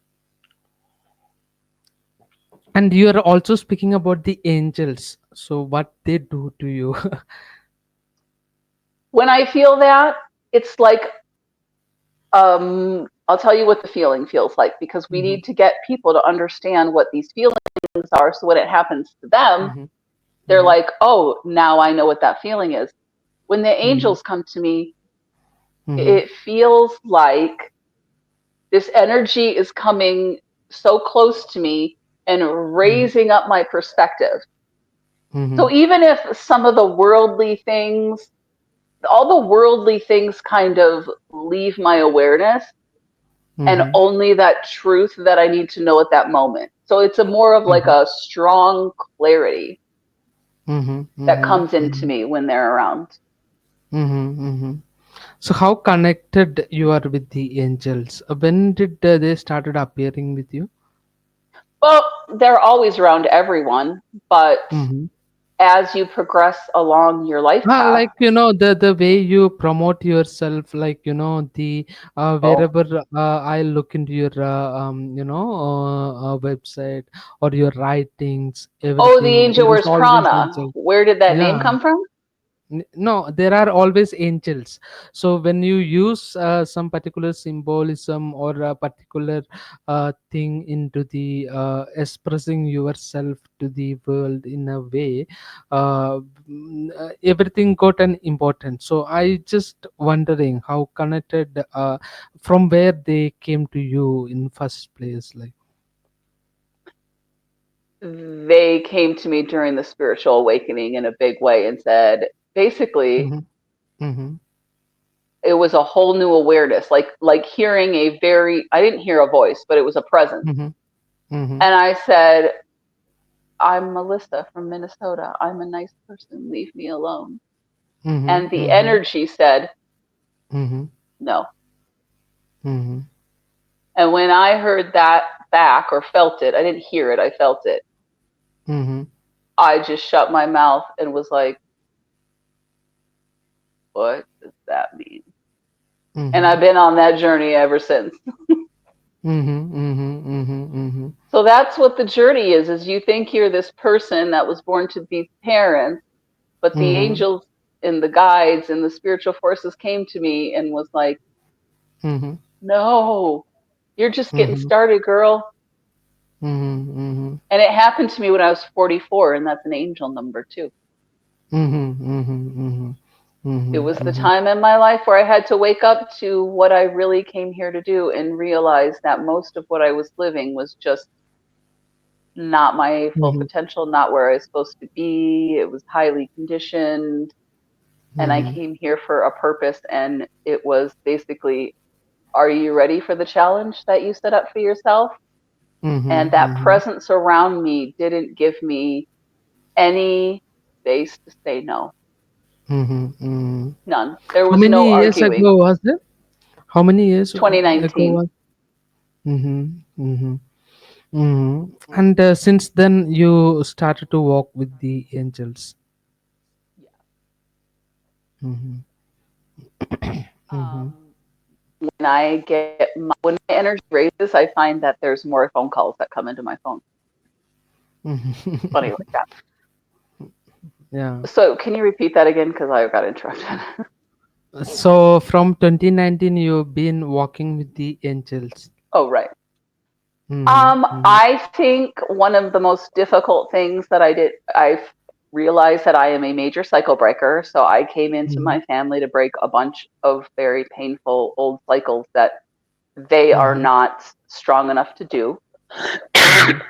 And you are also speaking about the angels. So what they do to you? When I feel that, it's like, I'll tell you what the feeling feels like, because we Mhm. need to get people to understand what these feelings are. So when it happens to them, Mhm. they're Mhm. like, oh, now I know what that feeling is. When the Mhm. angels come to me, Mhm. it feels like this energy is coming so close to me and Mhm. raising up my perspective. So Mhm. even if some of the worldly things, all the worldly things kind of leave my awareness, and Mhm. only that truth that I need to know at that moment. So it's a more of like Mhm. a strong clarity Mhm. that Mhm. comes into Mhm. me when they're around. Mhm. Mhm. So how connected you are with the angels? When did they started appearing with you? Well, they're always around everyone, but Mhm. as you progress along your life path, Like the way you promote yourself, like the oh, wherever I look into your website or your writings, oh, the everything angel there is wears always prana. angels. Where did that name Yeah. come from? No, there are always angels. So when you use some particular symbolism or a particular thing into the expressing yourself to the world in a way, everything got an importance. So I just wondering how connected, from where they came to you in first place, like. They came to me during the spiritual awakening in a big way and said, basically, Mm-hmm. Mm-hmm. it was a whole new awareness, like hearing a very, I didn't hear a voice, but it was a presence. Mm-hmm. Mm-hmm. And I said, I'm Melissa from Minnesota. I'm a nice person. Leave me alone. And the Mm-hmm. energy said, Mm-hmm. no. Mm-hmm. And when I heard that back, or felt it, I didn't hear it, I felt it. Mm-hmm. I just shut my mouth and was like, what does that mean? And Mm-hmm. I've been on that journey ever since. Mhm, mhm, mhm, mhm, So that's what the journey is you think you're this person that was born to be parents, but the mhm, angels and the guides and the spiritual forces came to me and was like, mhm, no, you're just getting mhm, started, girl. mhm, mhm, And it happened to me when I was 44, and that's an angel number too. mhm, mhm, mhm, It mhm, was the mhm, time in my life where I had to wake up to what I really came here to do and realize that most of what I was living was just not my full mhm, potential, not where I was supposed to be. It was highly conditioned. And I mhm, came here for a purpose. And it was basically, are you ready for the challenge that you set up for yourself? And mhm, that mhm, presence around me didn't give me any space to say no. mhm, mhm. None. There How was no many years arguing. ago was it? How many years ago 2019. was? Mhm, mhm, mhm. And since then, you started to walk with the angels. Mhm, mhm, Um, when I get when my energy raises, I find that there's more phone calls that come into my phone. Funny mhm. like that. Yeah. So can you repeat that again? Because I got interrupted. So from 2019, you've been walking with the angels. Oh, right. Mhm, mhm, I think one of the most difficult things that I've realized that I am a major cycle breaker. So I came into mhm, my family to break a bunch of very painful old cycles that they are mhm, not strong enough to do. mhm,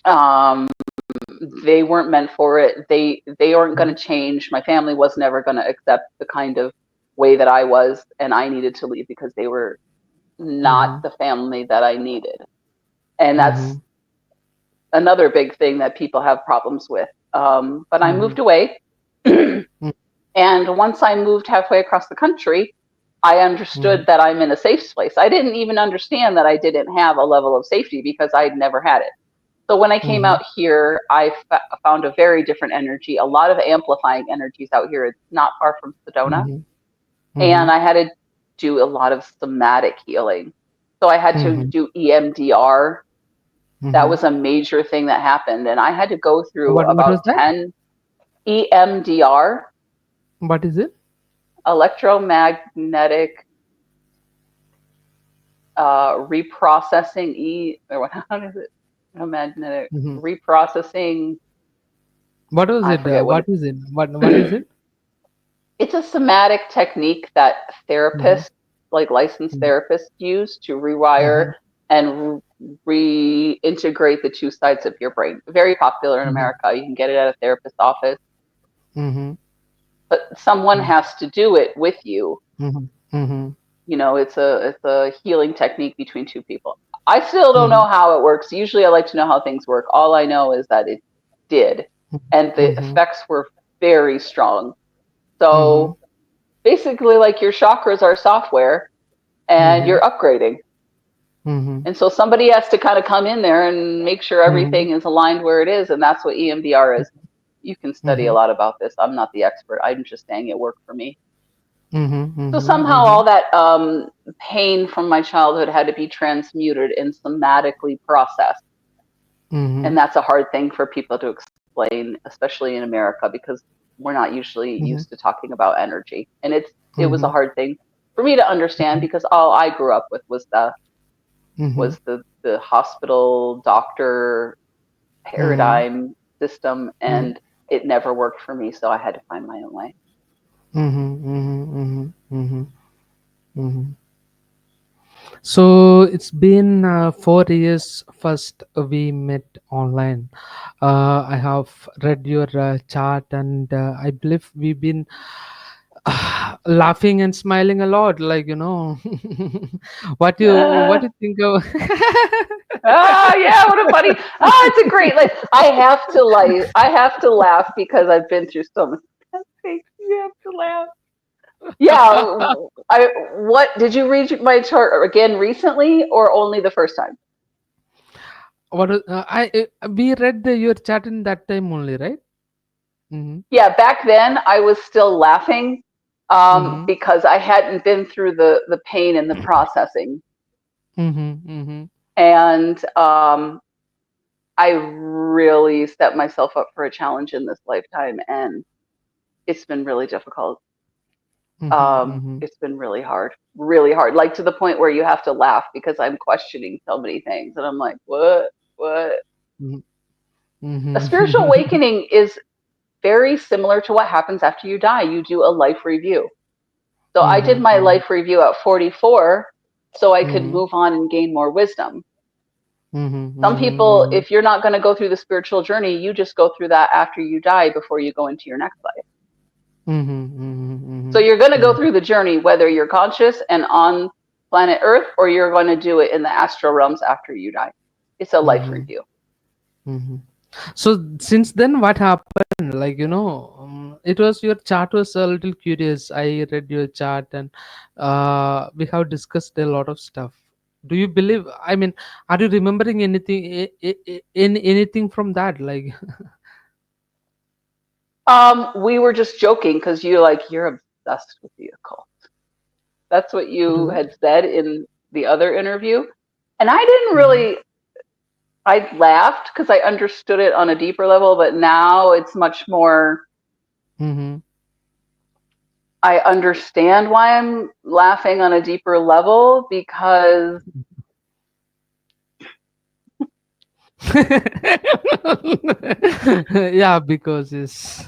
um, they weren't meant for it. They aren't going mhm, to change. My family was never going to accept the kind of way that I was, and I needed to leave because they were not mhm, the family that I needed. And that's mhm, another big thing that people have problems with. But I mhm, moved away. And once I moved halfway across the country, I understood mhm, that I'm in a safe place. I didn't even understand that I didn't have a level of safety because I'd never had it. So when I came Mhm. out here, I found a very different energy, a lot of amplifying energies out here. It's not far from Sedona. Mhm. And Mhm. I had to do a lot of somatic healing. So I had to Mhm. do EMDR. That Mhm. was a major thing that happened. And I had to go through What about was that? 10 EMDR, What is it? electromagnetic reprocessing, or how is it? Magnetic Mhm. reprocessing. What was I it? forget what What is it? What is it? it's a somatic technique that Mhm. therapists, like licensed Mhm. therapists, use to rewire Mhm. and reintegrate the two sides of your brain. Very popular in Mhm. America. You can get it at a therapist's office, Mhm. but someone has to do it with you. Mhm. Mhm. You know, it's a healing technique between two people. I still don't know Mhm. how it works. Usually I like to know how things work. All I know is that it did, and the Mhm. effects were very strong. Mhm. So basically, like, your chakras are software and you're Mhm. upgrading. Mhm. And so somebody has to kind of come in there and make sure Mhm. everything is aligned where it is. And that's what EMDR is. You can study a Mhm. lot about this. I'm not the expert. I'm just saying it worked for me. Mhm. So Mhm. somehow all Mhm. that pain from my childhood had to be transmuted and somatically processed. And Mhm. that's a hard thing for people to explain, especially in America, because we're not usually Mhm. used to talking about energy. And it was a Mhm. hard thing for me to understand because all I grew up with was Mhm. the hospital doctor Mhm. paradigm system, Mhm. and it never worked for me, so I had to find my own way. Mhm. Mhm. Mhm. Mhm. Mhm. So it's been 4 years. First, we met online. I have read your chart, and I believe we've been laughing and smiling a lot. Like, what you think of? Ah, yeah, what a funny. It's a great, like, I have to laugh because I've been through so much. You have to laugh. Yeah, I what did you read my chart again recently or only the first time? We read your chat in that time only, right? Mm-hmm. Yeah, back then I was still laughing Mm-hmm. because I hadn't been through the pain and the processing. Mm-hmm. Mm-hmm. And I really set myself up for a challenge in this lifetime, and it's been really difficult. Mm-hmm. It's been really hard, like to the point where you have to laugh because I'm questioning so many things, and I'm like, what? Mm-hmm. A spiritual Mm-hmm. awakening is very similar to what happens after you die. You do a life review. So I did my Mm-hmm. life review at 44 so I could Mm-hmm. move on and gain more wisdom. Mhm, Some people, mhm, if you're not going to go through the spiritual journey, you just go through that after you die before you go into your next life. mhm, mhm, So mhm, you're going to go mhm, through the journey whether you're conscious and on planet Earth or you're going to do it in the astral realms after you die. It's a life mhm, review. mhm. So since then, what happened? Like, it was your chart was a little curious. I read your chart, and we have discussed a lot of stuff. Do you believe? I mean, are you remembering anything? In anything from that? Like, We were just joking because you're obsessed with the occult. That's what what you is it? had said in the other interview. And I didn't Mm-hmm. really, I laughed because I understood it on a deeper level, but now it's much more, Mm-hmm. I understand why I'm laughing on a deeper level because Yeah, because it's.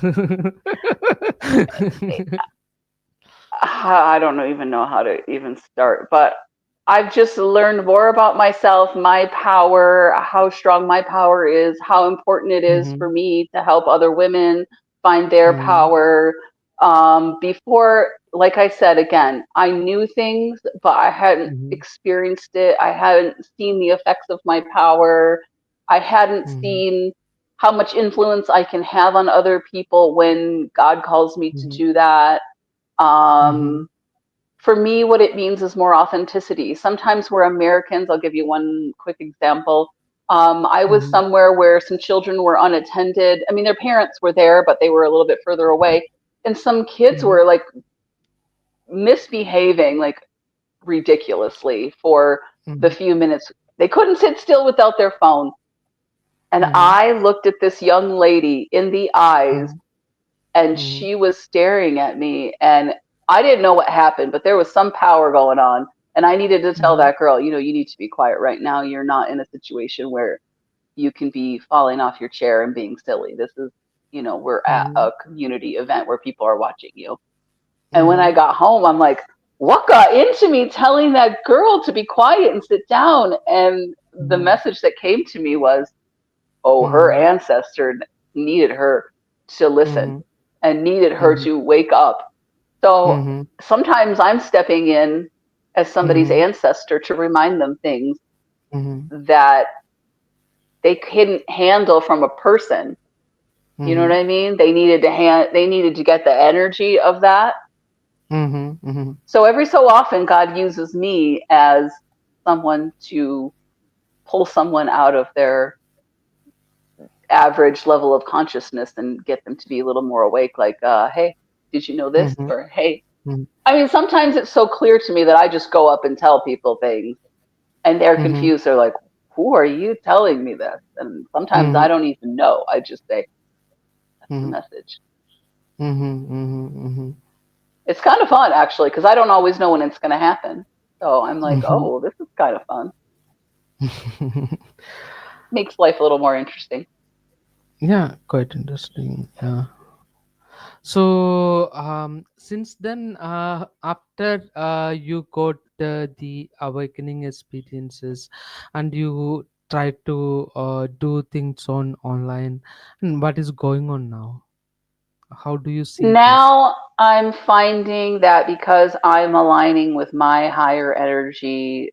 I don't even know how to even start, but I've just learned more about myself, my power, how strong my power is, how important it is for Mhm, me to help other women find their mhm, power. Before, like I said, again, I knew things, but I hadn't mhm, experienced it. I hadn't seen the effects of my power. I hadn't mhm, seen how much influence I can have on other people when God calls me to mhm, do that. mhm, um, for me, what it means is more authenticity. Sometimes we're Americans. I'll give you one quick example. I was Mhm. somewhere where some children were unattended. I mean, their parents were there, but they were a little bit further away. And some kids Mhm. were like misbehaving like ridiculously for the Mhm. few minutes. They couldn't sit still without their phone. And Mhm. I looked at this young lady in the eyes, Mhm. and Mhm. she was staring at me, and I didn't know what happened, but there was some power going on. And I needed to tell Mhm. that girl, you need to be quiet right now. You're not in a situation where you can be falling off your chair and being silly. This is, we're at Mhm. a community event where people are watching you. And when I Mhm. got home, I'm like, what got into me telling that girl to be quiet and sit down? And the Mhm. message that came to me was, oh, her Mhm. ancestor needed her to listen Mhm. and needed her Mhm. to wake up. So Mhm. sometimes I'm stepping in as somebody's Mhm. ancestor to remind them things Mhm. that they couldn't handle from a person. You know what Mhm. I mean? They needed to get the energy of that. Mhm. Mhm. So every so often God uses me as someone to pull someone out of their average level of consciousness and get them to be a little more awake, like, hey, did you know this? Mhm. Or hey, Mhm. I mean, sometimes it's so clear to me that I just go up and tell people things and they're Mhm. confused. They're like, who are you telling me this? And sometimes I Mhm. don't even know. I just say, that's the Mhm. message. Mhm. Mhm. It's kind of fun, actually, because I don't always know when it's going to happen. So I'm like, Mhm. oh, this is kind of fun. Mhm. Makes life a little more interesting. Yeah, quite interesting. Yeah. So, since then, after you got the awakening experiences, and you try to do things on online, and what is going on now? How do you see this? Now I'm finding that because I'm aligning with my higher energy,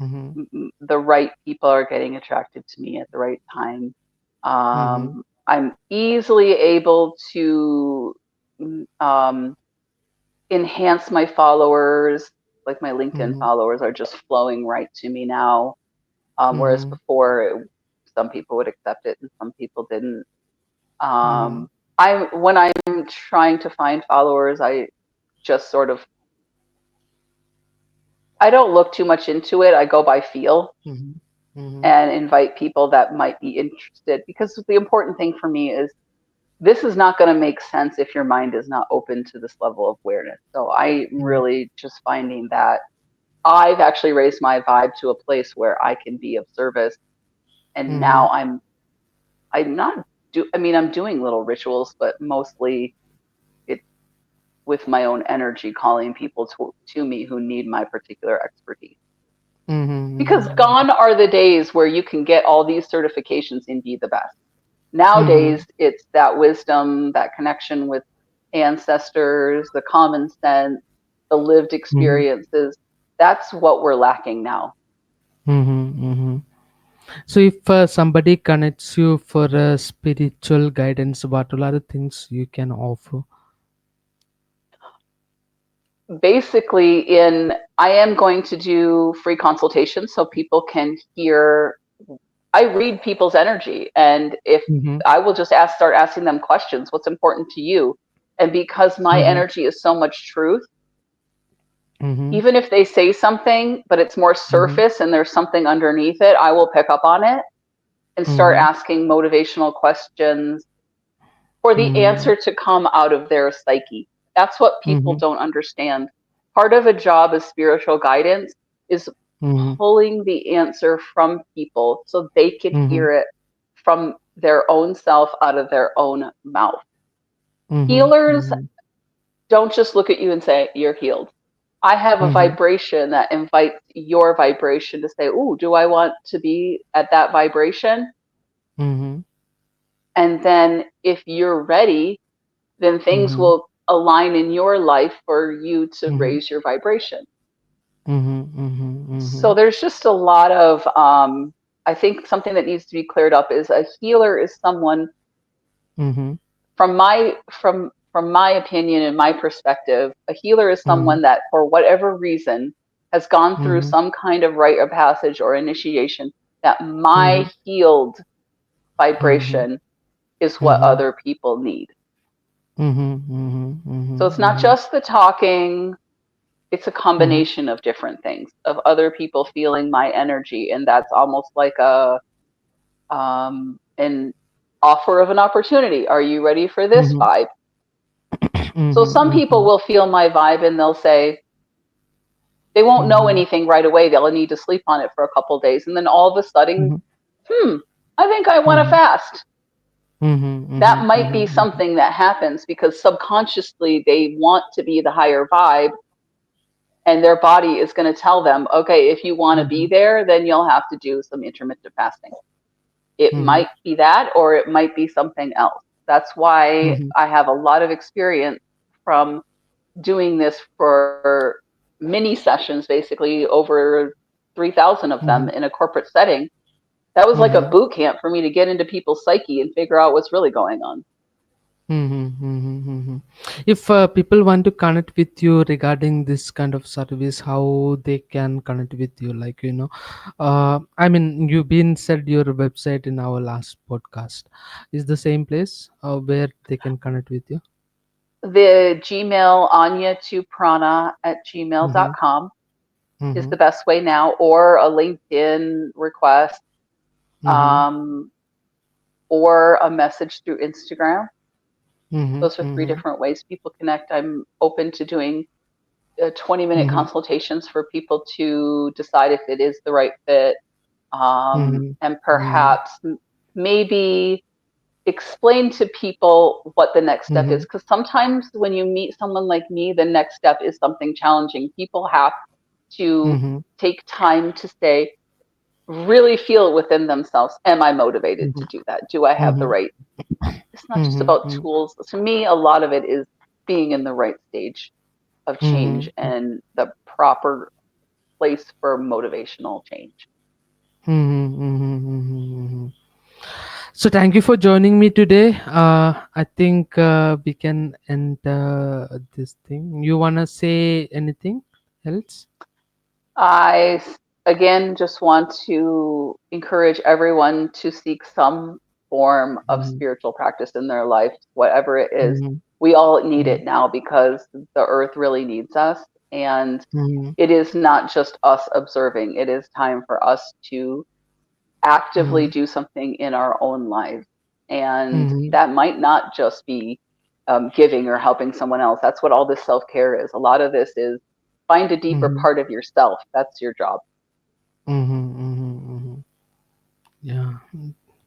Mm-hmm. the right people are getting attracted to me at the right time. Mm-hmm. I'm easily able to um, enhance my followers. Like my LinkedIn Mm-hmm. followers are just flowing right to me now. Whereas Mm-hmm. before, some people would accept it and some people didn't. Mm-hmm. When I'm trying to find followers, I just sort of I don't look too much into it. I go by feel Mm-hmm. Mm-hmm. and invite people that might be interested, because the important thing for me is this is not going to make sense if your mind is not open to this level of awareness. So I'm really just finding that I've actually raised my vibe to a place where I can be of service. And Mm-hmm. now I'm not I mean, I'm doing little rituals, but mostly it's with my own energy calling people to me who need my particular expertise. Because Mm-hmm. gone are the days where you can get all these certifications and be the best. Mm-hmm. Nowadays, it's that wisdom, that connection with ancestors, the common sense, the lived Mm-hmm. experiences. That's what we're lacking now. Mm-hmm. Mm-hmm. So, if somebody connects you for spiritual guidance, what all are the things you can offer? Basically, in I am going to do free consultations so people can hear. I read people's energy, and if Mm-hmm. I will just start asking them questions, what's important to you? And because my Mm-hmm. energy is so much truth, Mm-hmm. even if they say something, but it's more Mm-hmm. surface and there's something underneath it, I will pick up on it and start Mm-hmm. asking motivational questions for the Mm-hmm. answer to come out of their psyche. That's what people Mm-hmm. don't understand. Part of a job as spiritual guidance is Mm-hmm. pulling the answer from people so they can Mm-hmm. hear it from their own self out of their own mouth. Mm-hmm. Healers Mm-hmm. don't just look at you and say, you're healed. I have a Mm-hmm. vibration that invites your vibration to say, ooh, do I want to be at that vibration? Mm-hmm. And then if you're ready, then things Mm-hmm. will align in your life for you to Mm-hmm. raise your vibration. Mm-hmm. Mm-hmm. Mm-hmm. So there's just a lot of, I think something that needs to be cleared up is a healer is someone Mm-hmm. from my opinion and my perspective, a healer is Mm-hmm. someone that for whatever reason has gone through Mm-hmm. some kind of rite of passage or initiation that my Mhm. healed Mhm. vibration is what Mhm. other people need. Mhm. Mhm. So Mhm. it's not Mhm. just the talking, it's a Mhm. combination of different things, of other people feeling my energy. And that's almost like an offer of an opportunity. Are you ready for this Mhm. vibe? So Mhm. some people Mhm. will feel my vibe and they'll say, they won't know Mhm. anything right away. They'll need to sleep on it for a couple of days. And then all of a sudden, Mhm. I think I want to Mhm. fast. Mhm. That Mhm. might be Mhm. something that happens because subconsciously they want to be the higher vibe, and their body is going to tell them, okay, if you want to be Mhm. there, then you'll have to do some intermittent fasting. It Mhm. might be that, or it might be something else. That's why Mhm. I have a lot of experience from doing this for mini sessions, basically over 3,000 of them Mhm. in a corporate setting. That was like a Mhm. boot camp for me to get into people's psyche and figure out what's really going on. Mhm. Mhm. Mhm. If people want to connect with you regarding this kind of service, how they can connect with you? Like, I mean, you've been said your website in our last podcast. Is the same place where they can connect with you? The Gmail, anya2prana at Mhm. gmail.com is the Mhm. best way now, or a LinkedIn request, Mhm. um, or a message through Instagram. Mhm. Those are three Mhm. different ways people connect. I'm open to doing 20-minute Mhm. consultations for people to decide if it is the right fit, Mhm. and Mhm. perhaps maybe explain to people what the next step is. Mhm. Because sometimes when you meet someone like me, the next step is something challenging. People have to Mhm. take time to say, really feel within themselves, am I motivated to Mhm. do that? Do I have the Mhm. right? It's not just Mhm. about tools. To me, a lot of it is being in the right stage of change Mhm. and the proper place for motivational change. Mhm. Mhm. Mhm. Mhm. So thank you for joining me today. I think we can end this thing. You wanna say anything else? I, again, just want to encourage everyone to seek some form of Mhm. spiritual practice in their life, whatever it is. Mhm. We all need Mhm. it now because the earth really needs us. And Mhm. it is not just us observing, it is time for us to actively Mhm. do something in our own lives. And Mhm. that might not just be giving or helping someone else. That's what all this self care is. A lot of this is find a deeper Mhm. part of yourself. That's your job. Mhm. Mhm. Mhm. Yeah.